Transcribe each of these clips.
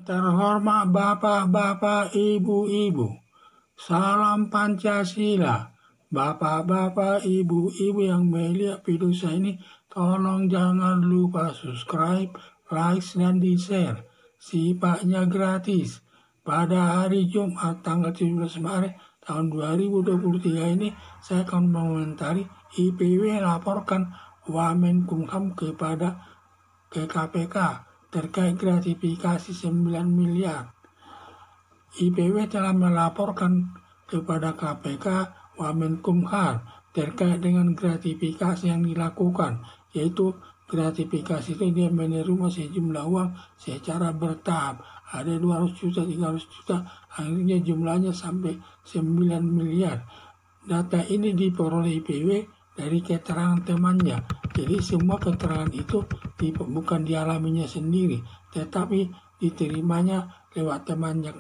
Terhormat Bapak-Bapak, Ibu-Ibu, salam Pancasila. Bapak-bapak, ibu-ibu yang melihat video saya ini, tolong jangan lupa subscribe, like, dan di-share. Sifatnya gratis. Pada hari Jumat tanggal 17 Maret tahun 2023 ini, saya akan mengomentari IPW laporkan Wamenkumham ke KPK terkait gratifikasi 9 miliar. IPW telah melaporkan kepada KPK Wamenkumham terkait dengan gratifikasi yang dilakukan, yaitu gratifikasi itu dia menerima sejumlah uang secara bertahap. Ada 200 juta, 300 juta, akhirnya jumlahnya sampai 9 miliar. Data ini diperoleh IPW dari keterangan temannya. Jadi semua keterangan itu bukan dialaminya sendiri, tetapi diterimanya lewat temannya.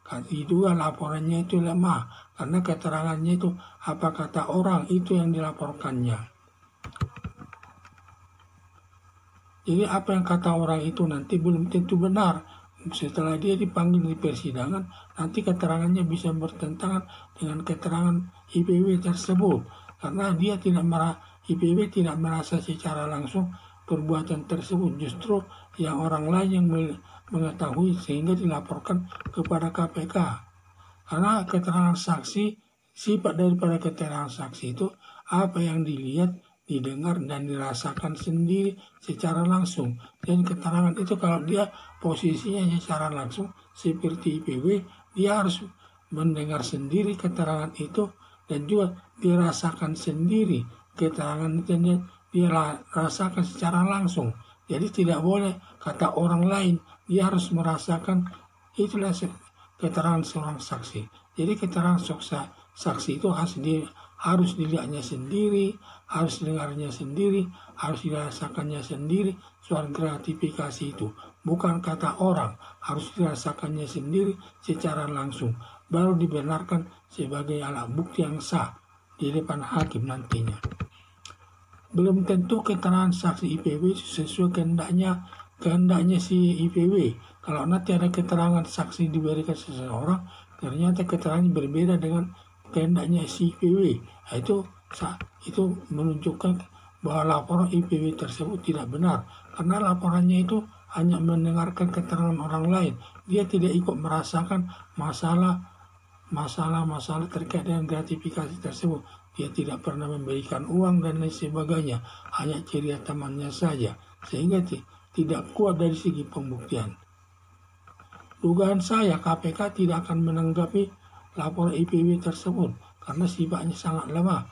Kedua, laporannya itu lemah karena keterangannya itu apa kata orang itu yang dilaporkannya. Jadi apa yang kata orang itu nanti belum tentu benar. Setelah dia dipanggil di persidangan, nanti keterangannya bisa bertentangan dengan keterangan IPW tersebut. Karena dia IPW tidak merasa secara langsung perbuatan tersebut, justru yang orang lain yang mengetahui sehingga dilaporkan kepada KPK. Karena keterangan saksi, sifat daripada keterangan saksi itu apa yang dilihat, didengar, dan dirasakan sendiri secara langsung. Dan keterangan itu kalau dia posisinya secara langsung seperti IPW, dia harus mendengar sendiri keterangan itu dan juga dirasakan sendiri keterangan itu, dia rasakan secara langsung. Jadi tidak boleh kata orang lain, dia harus merasakan. Itulah keterangan seorang saksi. Jadi keterangan saksi itu harus dilihatnya sendiri, harus dengarnya sendiri, harus dirasakannya sendiri. Soal gratifikasi itu bukan kata orang, harus dirasakannya sendiri secara langsung, baru dibenarkan sebagai alat bukti yang sah di depan hakim nantinya. Belum tentu keterangan saksi IPW sesuai kehendaknya si IPW. Kalau nanti ada keterangan saksi diberikan seseorang, ternyata keterangannya berbeda dengan kehendaknya si IPW. Itu menunjukkan bahwa laporan IPW tersebut tidak benar, karena laporannya itu hanya mendengarkan keterangan orang lain. Dia tidak ikut merasakan masalah terkait dengan gratifikasi tersebut. Dia tidak pernah memberikan uang dan lain sebagainya, hanya cerita temannya saja, sehingga tidak kuat dari segi pembuktian. Dugaan saya KPK tidak akan menanggapi laporan IPW tersebut karena sifatnya sangat lemah,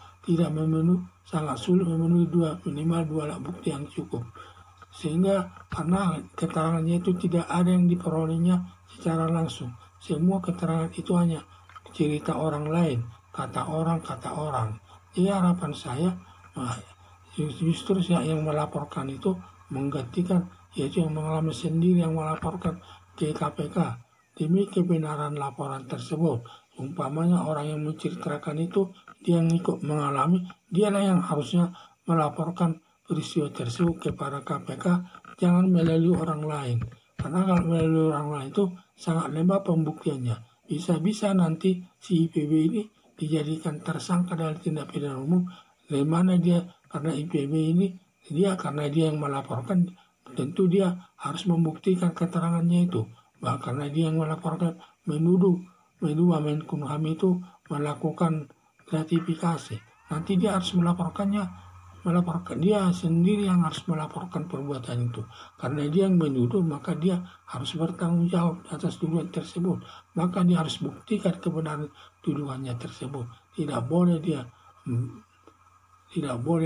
sangat sulit memenuhi minimal dua alat bukti yang cukup. Sehingga karena keterangannya itu tidak ada yang diperolehnya secara langsung, semua keterangan itu hanya cerita orang lain, kata orang. Jadi harapan saya justru yang melaporkan itu menggantikan, yaitu yang mengalami sendiri yang melaporkan ke KPK demi kebenaran laporan tersebut. Umpamanya orang yang menceritakan itu dia yang ikut mengalami, dialah yang harusnya melaporkan peristiwa tersebut kepada KPK, jangan melalui orang lain. Karena kalau melalui orang lain itu sangat lemah pembuktiannya. Bisa-bisa nanti si IPW ini dijadikan tersangka dalam tindak pidana umum, dari mana dia karena IPW ini karena dia yang melaporkan, tentu dia harus membuktikan keterangannya itu. Bahkan karena dia yang melaporkan menuduh Wamenkumham itu melakukan gratifikasi, nanti dia harus melaporkan dia sendiri yang harus melaporkan perbuatan itu. Karena dia yang menuduh, maka dia harus bertanggung jawab atas tuduhan tersebut. Maka dia harus buktikan kebenaran tuduhannya tersebut. Tidak boleh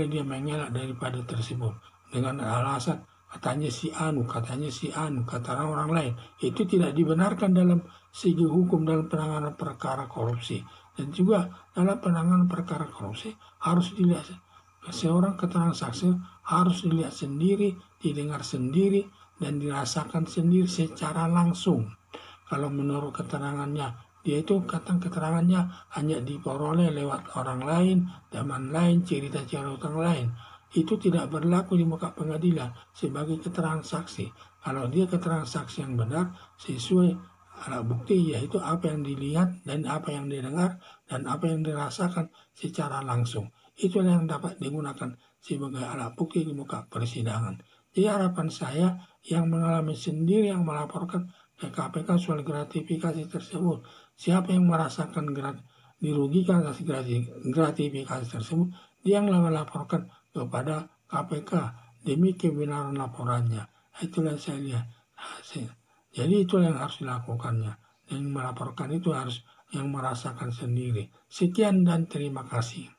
dia mengelak daripada tersebut dengan alasan katanya si anu, kata orang lain. Itu tidak dibenarkan dalam segi hukum dalam penanganan perkara korupsi. Dan juga dalam penanganan perkara korupsi harus dilihat seorang keterangan saksi, harus dilihat sendiri, didengar sendiri, dan dirasakan sendiri secara langsung. Kalau menurut keterangannya, dia itu keterangannya hanya diperoleh lewat orang lain, teman lain, cerita orang lain. itu tidak berlaku di muka pengadilan sebagai keterangan saksi. Kalau dia keterangan saksi yang benar sesuai alat bukti, yaitu apa yang dilihat dan apa yang didengar dan apa yang dirasakan secara langsung. Itulah yang dapat digunakan sebagai alat bukti di muka persidangan. Jadi harapan saya yang mengalami sendiri yang melaporkan ke KPK soal gratifikasi tersebut. Siapa yang merasakan dirugikan atas gratifikasi tersebut, dia yang melaporkan kepada KPK demi kebenaran laporannya. Itulah yang saya lihat. Jadi itulah yang harus dilakukannya. Dan melaporkan itu harus yang merasakan sendiri. Sekian dan terima kasih.